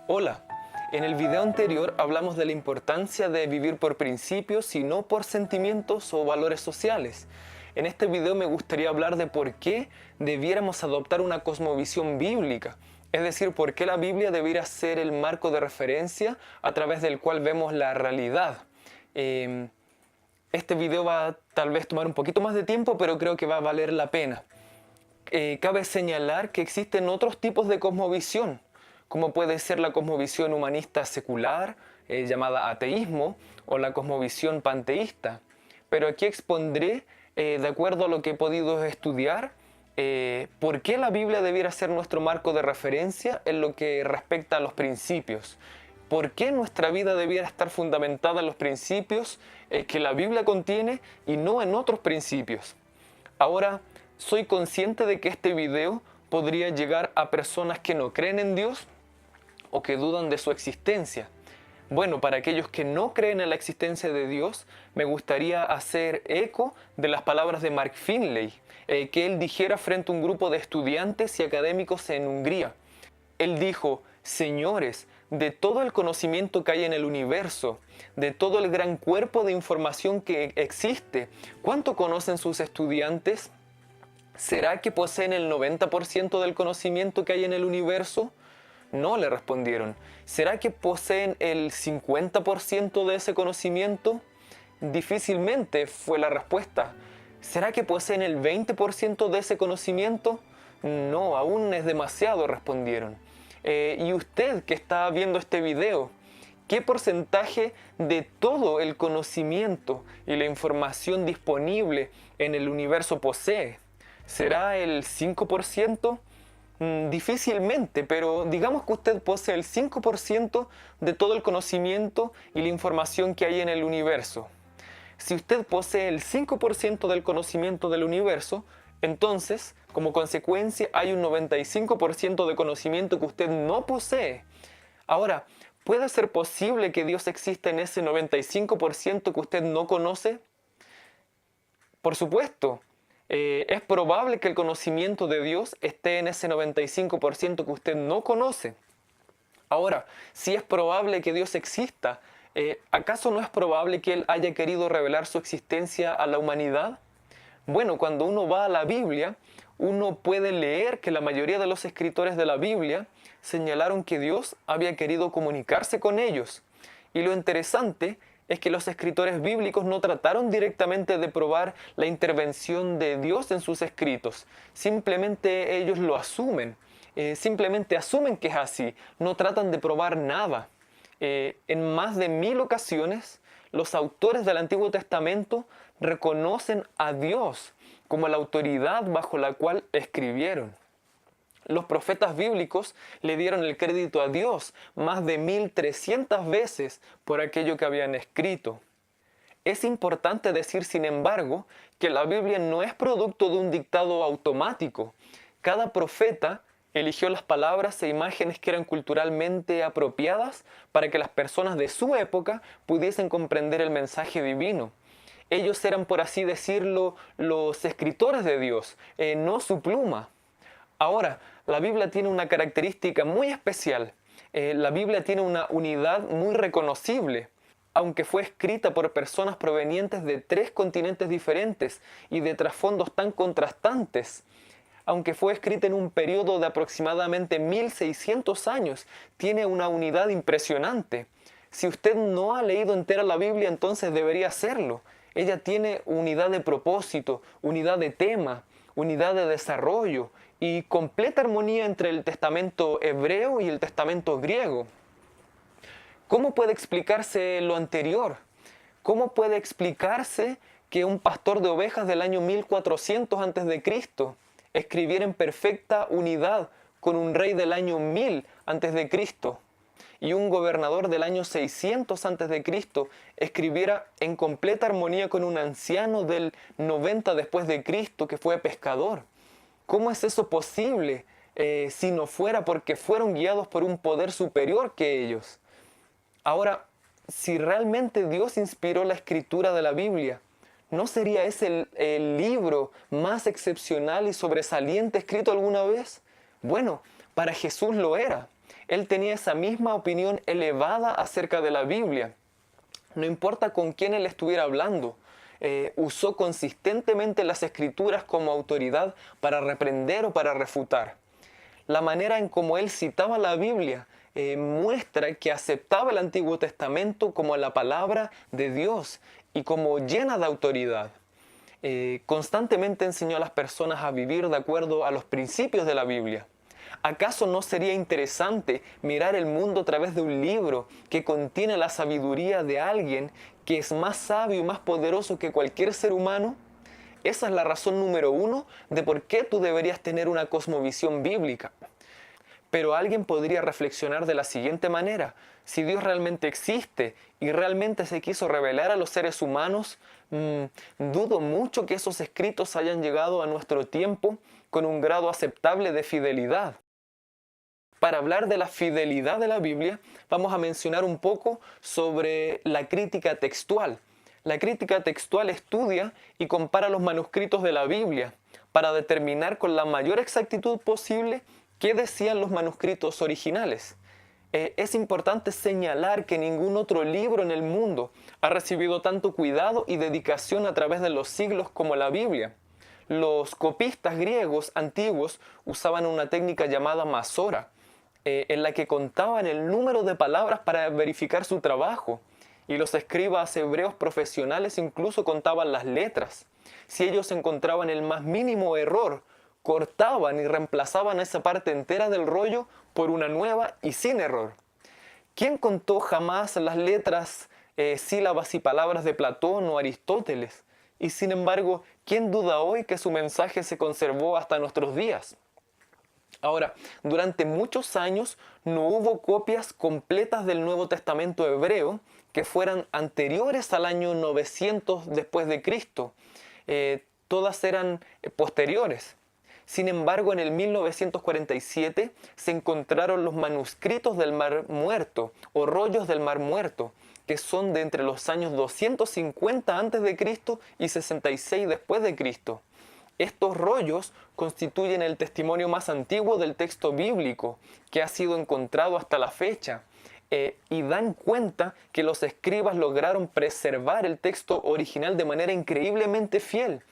Hola, en el video anterior hablamos de la importancia de vivir por principios y no por sentimientos o valores sociales. En este video me gustaría hablar de por qué debiéramos adoptar una cosmovisión bíblica, es decir, por qué la Biblia debiera ser el marco de referencia a través del cual vemos la realidad. Este video va a tal vez tomar un poquito más de tiempo, pero creo que va a valer la pena. Cabe señalar que existen otros tipos de cosmovisión, como puede ser la cosmovisión humanista secular, llamada ateísmo, o la cosmovisión panteísta. Pero aquí expondré, de acuerdo a lo que he podido estudiar, por qué la Biblia debiera ser nuestro marco de referencia en lo que respecta a los principios. ¿Por qué nuestra vida debiera estar fundamentada en los principios que la Biblia contiene y no en otros principios? Ahora, soy consciente de que este video podría llegar a personas que no creen en Dios o que dudan de su existencia. Bueno, para aquellos que no creen en la existencia de Dios, me gustaría hacer eco de las palabras de Mark Finley, que él dijera frente a un grupo de estudiantes y académicos en Hungría. Él dijo: señores, de todo el conocimiento que hay en el universo, de todo el gran cuerpo de información que existe, ¿cuánto conocen sus estudiantes? ¿Será que poseen el 90% del conocimiento que hay en el universo? No, le respondieron. ¿Será que poseen el 50% de ese conocimiento? Difícilmente, fue la respuesta. ¿Será que poseen el 20% de ese conocimiento? No, aún es demasiado, respondieron. ¿Y usted que está viendo este video, qué porcentaje de todo el conocimiento y la información disponible en el universo posee? ¿Será el 5%? Difícilmente, pero digamos que usted posee el 5% de todo el conocimiento y la información que hay en el universo. Si usted posee el 5% del conocimiento del universo, entonces, como consecuencia, hay un 95% de conocimiento que usted no posee. Ahora, ¿puede ser posible que Dios exista en ese 95% que usted no conoce? Por supuesto. Es probable que el conocimiento de Dios esté en ese 95% que usted no conoce. Ahora, si es probable que Dios exista, ¿acaso no es probable que Él haya querido revelar su existencia a la humanidad? Bueno, cuando uno va a la Biblia, uno puede leer que la mayoría de los escritores de la Biblia señalaron que Dios había querido comunicarse con ellos. Y lo interesante es que los escritores bíblicos no trataron directamente de probar la intervención de Dios en sus escritos. Simplemente ellos lo asumen. Simplemente asumen que es así. No tratan de probar nada. En más de 1000 ocasiones, los autores del Antiguo Testamento reconocen a Dios como la autoridad bajo la cual escribieron. Los profetas bíblicos le dieron el crédito a Dios más de 1300 veces por aquello que habían escrito. Es importante decir, sin embargo, que la Biblia no es producto de un dictado automático. Cada profeta eligió las palabras e imágenes que eran culturalmente apropiadas para que las personas de su época pudiesen comprender el mensaje divino. Ellos eran, por así decirlo, los escritores de Dios, no su pluma. Ahora, la Biblia tiene una característica muy especial. La Biblia tiene una unidad muy reconocible. Aunque fue escrita por personas provenientes de 3 continentes diferentes y de trasfondos tan contrastantes, aunque fue escrita en un periodo de aproximadamente 1600 años, tiene una unidad impresionante. Si usted no ha leído entera la Biblia, entonces debería hacerlo. Ella tiene unidad de propósito, unidad de tema, unidad de desarrollo y completa armonía entre el testamento hebreo y el testamento griego. ¿Cómo puede explicarse lo anterior? ¿Cómo puede explicarse que un pastor de ovejas del año 1400 a.C. escribiera en perfecta unidad con un rey del año 1000 a.C. y un gobernador del año 600 a.C. escribiera en completa armonía con un anciano del 90 después de Cristo que fue pescador? ¿Cómo es eso posible si no fuera porque fueron guiados por un poder superior que ellos? Ahora, si realmente Dios inspiró la escritura de la Biblia, ¿no sería ese el libro más excepcional y sobresaliente escrito alguna vez? Bueno, para Jesús lo era. Él tenía esa misma opinión elevada acerca de la Biblia. No importa con quién él estuviera hablando, usó consistentemente las Escrituras como autoridad para reprender o para refutar. La manera en cómo él citaba la Biblia muestra que aceptaba el Antiguo Testamento como la palabra de Dios y como llena de autoridad. Constantemente enseñó a las personas a vivir de acuerdo a los principios de la Biblia. ¿Acaso no sería interesante mirar el mundo a través de un libro que contiene la sabiduría de alguien que es más sabio y más poderoso que cualquier ser humano? Esa es la razón número uno de por qué tú deberías tener una cosmovisión bíblica. Pero alguien podría reflexionar de la siguiente manera: si Dios realmente existe y realmente se quiso revelar a los seres humanos, dudo mucho que esos escritos hayan llegado a nuestro tiempo con un grado aceptable de fidelidad. Para hablar de la fidelidad de la Biblia, vamos a mencionar un poco sobre la crítica textual. La crítica textual estudia y compara los manuscritos de la Biblia para determinar con la mayor exactitud posible qué decían los manuscritos originales. Es importante señalar que ningún otro libro en el mundo ha recibido tanto cuidado y dedicación a través de los siglos como la Biblia. Los copistas griegos antiguos usaban una técnica llamada masora, en la que contaban el número de palabras para verificar su trabajo. Y los escribas hebreos profesionales incluso contaban las letras. Si ellos encontraban el más mínimo error, cortaban y reemplazaban esa parte entera del rollo por una nueva y sin error. ¿Quién contó jamás las letras, sílabas y palabras de Platón o Aristóteles? Y sin embargo, ¿quién duda hoy que su mensaje se conservó hasta nuestros días? Ahora, durante muchos años no hubo copias completas del Nuevo Testamento hebreo que fueran anteriores al año 900 después de Cristo. Todas eran posteriores. Sin embargo, en el 1947 se encontraron los manuscritos del Mar Muerto o rollos del Mar Muerto, que son de entre los años 250 a.C. y 66 después de Cristo. Estos rollos constituyen el testimonio más antiguo del texto bíblico que ha sido encontrado hasta la fecha, y dan cuenta que los escribas lograron preservar el texto original de manera increíblemente fiel.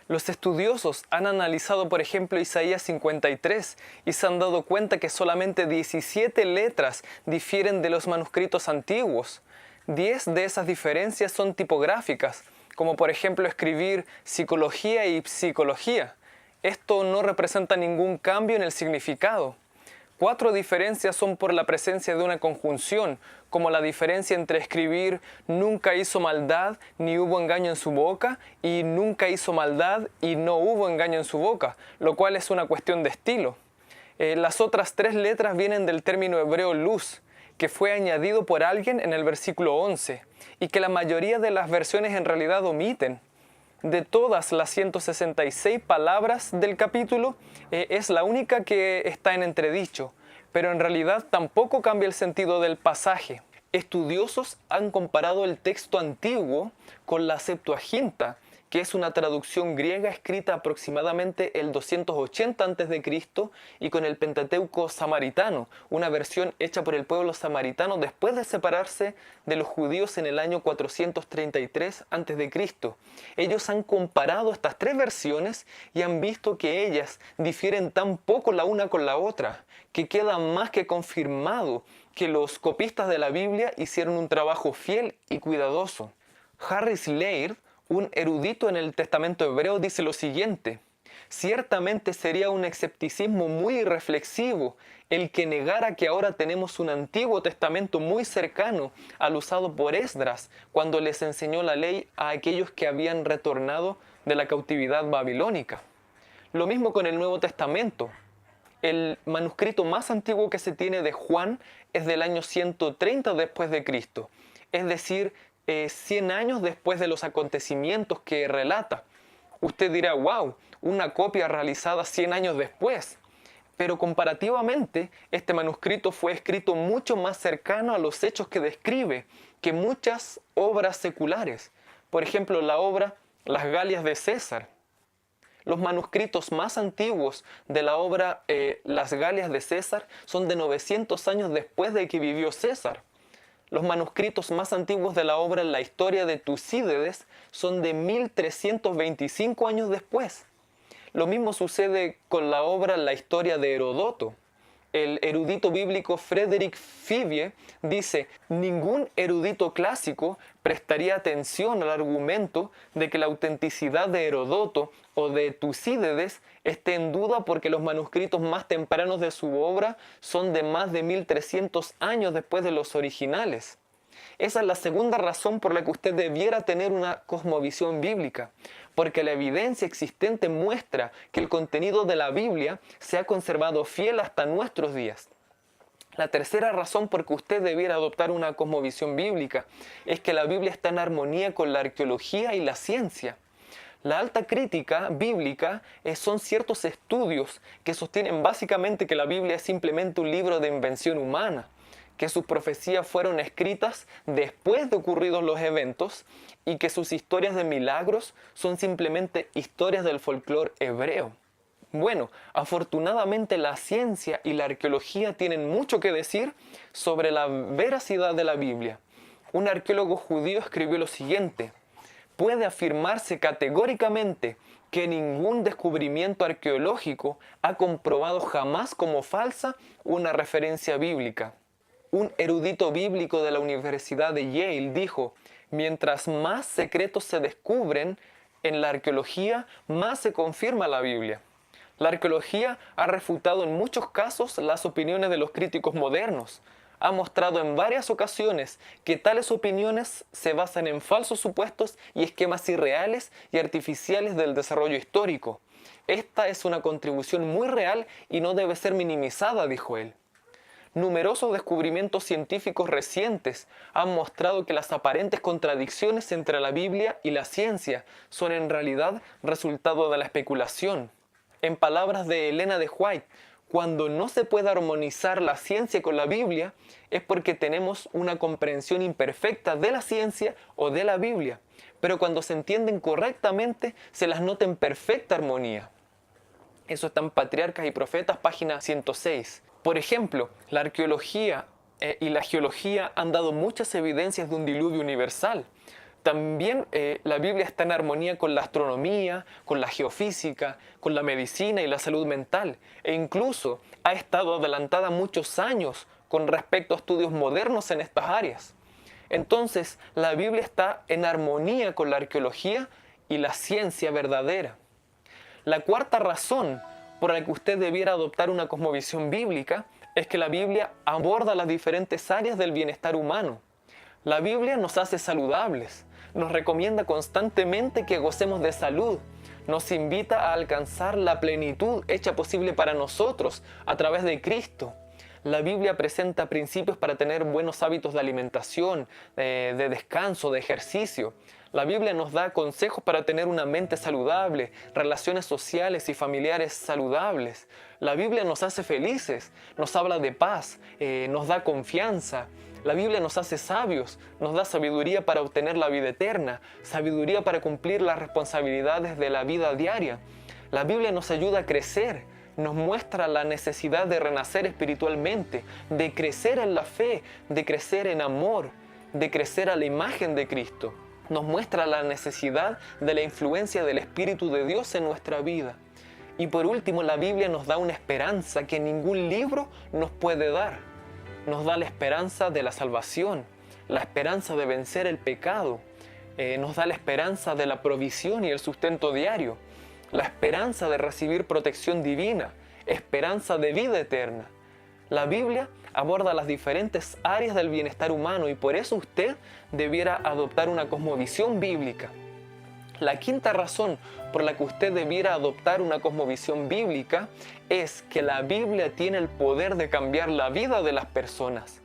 Los estudiosos han analizado, por ejemplo, Isaías 53 y se han dado cuenta que solamente 17 letras difieren de los manuscritos antiguos. 10 de esas diferencias son tipográficas, como por ejemplo escribir psicología y psicología. Esto no representa ningún cambio en el significado. 4 diferencias son por la presencia de una conjunción, como la diferencia entre escribir nunca hizo maldad ni hubo engaño en su boca y nunca hizo maldad y no hubo engaño en su boca, lo cual es una cuestión de estilo. Las otras 3 letras vienen del término hebreo luz, que fue añadido por alguien en el versículo 11 y que la mayoría de las versiones en realidad omiten. De todas las 166 palabras del capítulo, es la única que está en entredicho, pero en realidad tampoco cambia el sentido del pasaje. Estudiosos han comparado el texto antiguo con la Septuaginta, que es una traducción griega escrita aproximadamente el 280 a.C. y con el Pentateuco samaritano, una versión hecha por el pueblo samaritano después de separarse de los judíos en el año 433 a.C. Ellos han comparado estas 3 versiones y han visto que ellas difieren tan poco la una con la otra, que queda más que confirmado que los copistas de la Biblia hicieron un trabajo fiel y cuidadoso. Harris Laird, un erudito en el Testamento hebreo, dice lo siguiente: ciertamente sería un escepticismo muy irreflexivo el que negara que ahora tenemos un Antiguo Testamento muy cercano al usado por Esdras cuando les enseñó la ley a aquellos que habían retornado de la cautividad babilónica. Lo mismo con el Nuevo Testamento. El manuscrito más antiguo que se tiene de Juan es del año 130 después de Cristo, es decir, 100 años después de los acontecimientos que relata. Usted dirá, wow, una copia realizada 100 años después. Pero comparativamente, este manuscrito fue escrito mucho más cercano a los hechos que describe que muchas obras seculares. Por ejemplo, la obra Las Galias de César. Los manuscritos más antiguos de la obra Las Galias de César son de 900 años después de que vivió César. Los manuscritos más antiguos de la obra La Historia de Tucídides son de 1325 años después. Lo mismo sucede con la obra La Historia de Heródoto. El erudito bíblico Frédéric Fivie dice: ningún erudito clásico prestaría atención al argumento de que la autenticidad de Heródoto o de Tucídides esté en duda porque los manuscritos más tempranos de su obra son de más de 1300 años después de los originales. Esa es la segunda razón por la que usted debiera tener una cosmovisión bíblica, porque la evidencia existente muestra que el contenido de la Biblia se ha conservado fiel hasta nuestros días. La tercera razón por que usted debiera adoptar una cosmovisión bíblica es que la Biblia está en armonía con la arqueología y la ciencia. La alta crítica bíblica son ciertos estudios que sostienen básicamente que la Biblia es simplemente un libro de invención humana, que sus profecías fueron escritas después de ocurridos los eventos y que sus historias de milagros son simplemente historias del folclore hebreo. Bueno, afortunadamente la ciencia y la arqueología tienen mucho que decir sobre la veracidad de la Biblia. Un arqueólogo judío escribió lo siguiente: puede afirmarse categóricamente que ningún descubrimiento arqueológico ha comprobado jamás como falsa una referencia bíblica. Un erudito bíblico de la Universidad de Yale dijo: mientras más secretos se descubren en la arqueología, más se confirma la Biblia. La arqueología ha refutado en muchos casos las opiniones de los críticos modernos. Ha mostrado en varias ocasiones que tales opiniones se basan en falsos supuestos y esquemas irreales y artificiales del desarrollo histórico. Esta es una contribución muy real y no debe ser minimizada, dijo él. Numerosos descubrimientos científicos recientes han mostrado que las aparentes contradicciones entre la Biblia y la ciencia son en realidad resultado de la especulación. En palabras de Elena de White, cuando no se puede armonizar la ciencia con la Biblia, es porque tenemos una comprensión imperfecta de la ciencia o de la Biblia, pero cuando se entienden correctamente, se las nota en perfecta armonía. Eso está en Patriarcas y Profetas, página 106. Por ejemplo, la arqueología y la geología han dado muchas evidencias de un diluvio universal. También la Biblia está en armonía con la astronomía, con la geofísica, con la medicina y la salud mental, e incluso ha estado adelantada muchos años con respecto a estudios modernos en estas áreas. Entonces, la Biblia está en armonía con la arqueología y la ciencia verdadera. La cuarta razón por la que usted debiera adoptar una cosmovisión bíblica es que la Biblia aborda las diferentes áreas del bienestar humano. La Biblia nos hace saludables, nos recomienda constantemente que gocemos de salud, nos invita a alcanzar la plenitud hecha posible para nosotros a través de Cristo. La Biblia presenta principios para tener buenos hábitos de alimentación, de descanso, de ejercicio. La Biblia nos da consejos para tener una mente saludable, relaciones sociales y familiares saludables. La Biblia nos hace felices, nos habla de paz, nos da confianza. La Biblia nos hace sabios, nos da sabiduría para obtener la vida eterna, sabiduría para cumplir las responsabilidades de la vida diaria. La Biblia nos ayuda a crecer, nos muestra la necesidad de renacer espiritualmente, de crecer en la fe, de crecer en amor, de crecer a la imagen de Cristo. Nos muestra la necesidad de la influencia del Espíritu de Dios en nuestra vida. Y por último, la Biblia nos da una esperanza que ningún libro nos puede dar. Nos da la esperanza de la salvación, la esperanza de vencer el pecado, nos da la esperanza de la provisión y el sustento diario, la esperanza de recibir protección divina, esperanza de vida eterna. La Biblia aborda las diferentes áreas del bienestar humano y por eso usted debiera adoptar una cosmovisión bíblica. La quinta razón por la que usted debiera adoptar una cosmovisión bíblica es que la Biblia tiene el poder de cambiar la vida de las personas.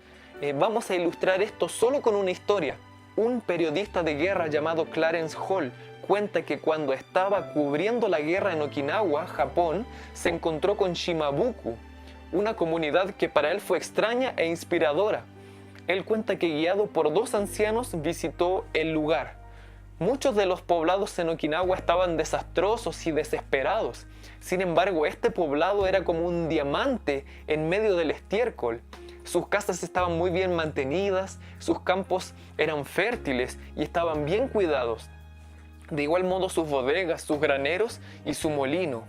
Vamos a ilustrar esto solo con una historia. Un periodista de guerra llamado Clarence Hall cuenta que cuando estaba cubriendo la guerra en Okinawa, Japón, se encontró con Shimabuku, una comunidad que para él fue extraña e inspiradora. Él cuenta que guiado por dos ancianos visitó el lugar. Muchos de los poblados en Okinawa estaban desastrosos y desesperados. Sin embargo, este poblado era como un diamante en medio del estiércol. Sus casas estaban muy bien mantenidas, sus campos eran fértiles y estaban bien cuidados. De igual modo sus bodegas, sus graneros y su molino.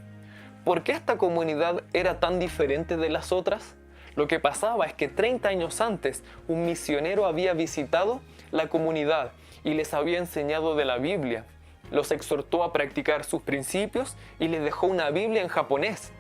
¿Por qué esta comunidad era tan diferente de las otras? Lo que pasaba es que 30 años antes, un misionero había visitado la comunidad y les había enseñado de la Biblia. Los exhortó a practicar sus principios y les dejó una Biblia en japonés.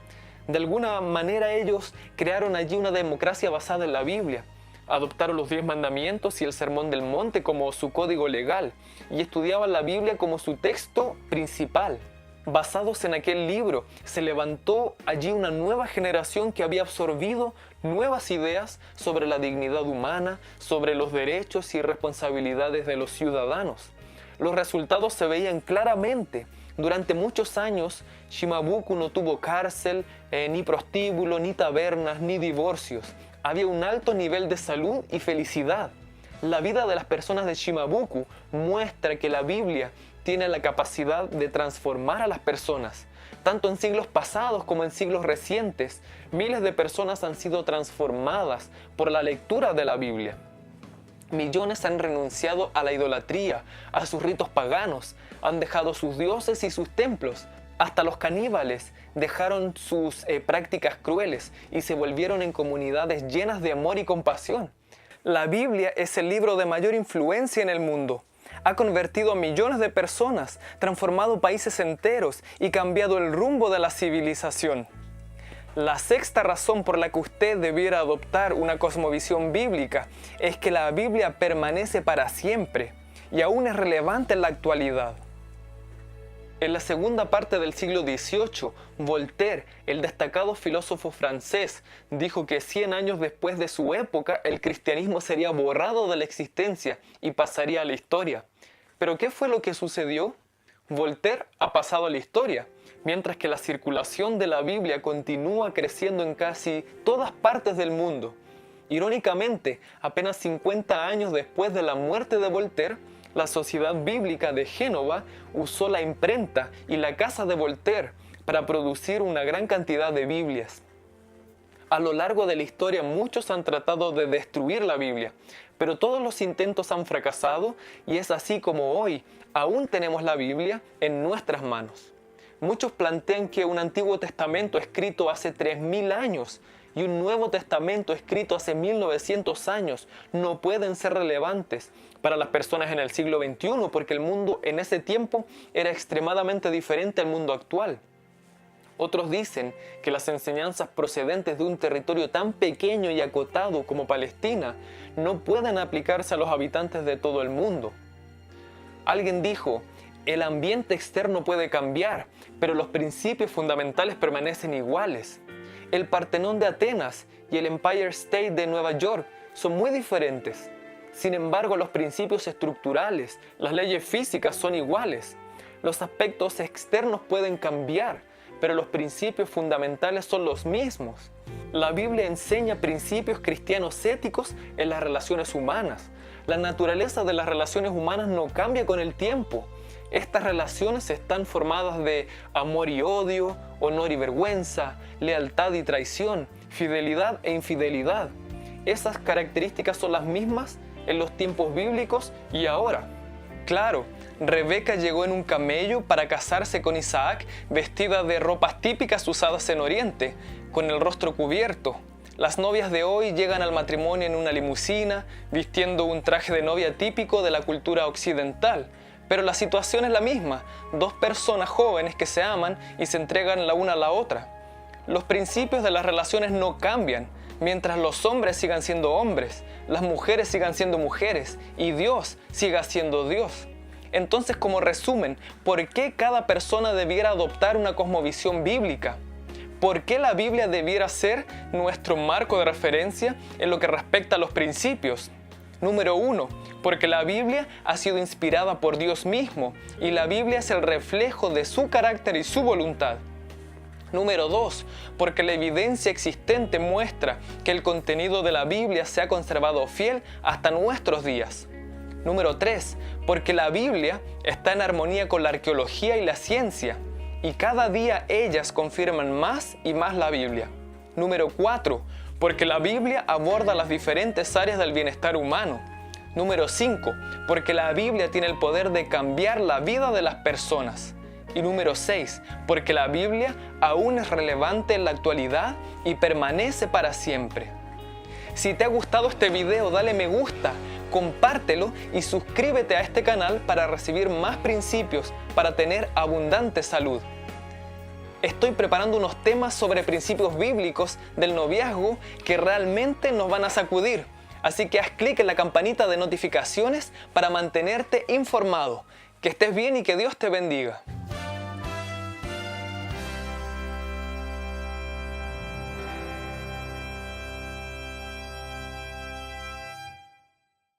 De alguna manera ellos crearon allí una democracia basada en la Biblia. Adoptaron los 10 mandamientos y el Sermón del Monte como su código legal y estudiaban la Biblia como su texto principal. Basados en aquel libro, se levantó allí una nueva generación que había absorbido nuevas ideas sobre la dignidad humana, sobre los derechos y responsabilidades de los ciudadanos. Los resultados se veían claramente. Durante muchos años, Shimabuku no tuvo cárcel, ni prostíbulo, ni tabernas, ni divorcios. Había un alto nivel de salud y felicidad. La vida de las personas de Shimabuku muestra que la Biblia tiene la capacidad de transformar a las personas. Tanto en siglos pasados como en siglos recientes, miles de personas han sido transformadas por la lectura de la Biblia. Millones han renunciado a la idolatría, a sus ritos paganos, han dejado sus dioses y sus templos. Hasta los caníbales dejaron sus prácticas crueles y se volvieron en comunidades llenas de amor y compasión. La Biblia es el libro de mayor influencia en el mundo. Ha convertido a millones de personas, transformado países enteros y cambiado el rumbo de la civilización. La sexta razón por la que usted debiera adoptar una cosmovisión bíblica es que la Biblia permanece para siempre y aún es relevante en la actualidad. En la segunda parte del siglo XVIII, Voltaire, el destacado filósofo francés, dijo que 100 años después de su época, el cristianismo sería borrado de la existencia y pasaría a la historia. ¿Pero qué fue lo que sucedió? Voltaire ha pasado a la historia, mientras que la circulación de la Biblia continúa creciendo en casi todas partes del mundo. Irónicamente, apenas 50 años después de la muerte de Voltaire, la Sociedad Bíblica de Génova usó la imprenta y la casa de Voltaire para producir una gran cantidad de Biblias. A lo largo de la historia muchos han tratado de destruir la Biblia, pero todos los intentos han fracasado y es así como hoy aún tenemos la Biblia en nuestras manos. Muchos plantean que un Antiguo Testamento escrito hace 3000 años y un Nuevo Testamento escrito hace 1900 años no pueden ser relevantes para las personas en el siglo XXI porque el mundo en ese tiempo era extremadamente diferente al mundo actual. Otros dicen que las enseñanzas procedentes de un territorio tan pequeño y acotado como Palestina no pueden aplicarse a los habitantes de todo el mundo. Alguien dijo, el ambiente externo puede cambiar, pero los principios fundamentales permanecen iguales. El Partenón de Atenas y el Empire State de Nueva York son muy diferentes. Sin embargo, los principios estructurales, las leyes físicas son iguales. Los aspectos externos pueden cambiar, pero los principios fundamentales son los mismos. La Biblia enseña principios cristianos éticos en las relaciones humanas. La naturaleza de las relaciones humanas no cambia con el tiempo. Estas relaciones están formadas de amor y odio, honor y vergüenza, lealtad y traición, fidelidad e infidelidad. Esas características son las mismas en los tiempos bíblicos y ahora. Claro, Rebeca llegó en un camello para casarse con Isaac vestida de ropas típicas usadas en Oriente, con el rostro cubierto. Las novias de hoy llegan al matrimonio en una limusina, vistiendo un traje de novia típico de la cultura occidental. Pero la situación es la misma, dos personas jóvenes que se aman y se entregan la una a la otra. Los principios de las relaciones no cambian, mientras los hombres sigan siendo hombres, las mujeres sigan siendo mujeres y Dios siga siendo Dios. Entonces, como resumen, ¿por qué cada persona debiera adoptar una cosmovisión bíblica? ¿Por qué la Biblia debiera ser nuestro marco de referencia en lo que respecta a los principios? Número 1, porque la Biblia ha sido inspirada por Dios mismo y la Biblia es el reflejo de su carácter y su voluntad. Número 2, porque la evidencia existente muestra que el contenido de la Biblia se ha conservado fiel hasta nuestros días. Número 3, porque la Biblia está en armonía con la arqueología y la ciencia, y cada día ellas confirman más y más la Biblia. Número 4, porque la Biblia aborda las diferentes áreas del bienestar humano. Número 5, porque la Biblia tiene el poder de cambiar la vida de las personas. Y número 6, porque la Biblia aún es relevante en la actualidad y permanece para siempre. Si te ha gustado este video, dale me gusta, compártelo y suscríbete a este canal para recibir más principios para tener abundante salud. Estoy preparando unos temas sobre principios bíblicos del noviazgo que realmente nos van a sacudir. Así que haz clic en la campanita de notificaciones para mantenerte informado. Que estés bien y que Dios te bendiga.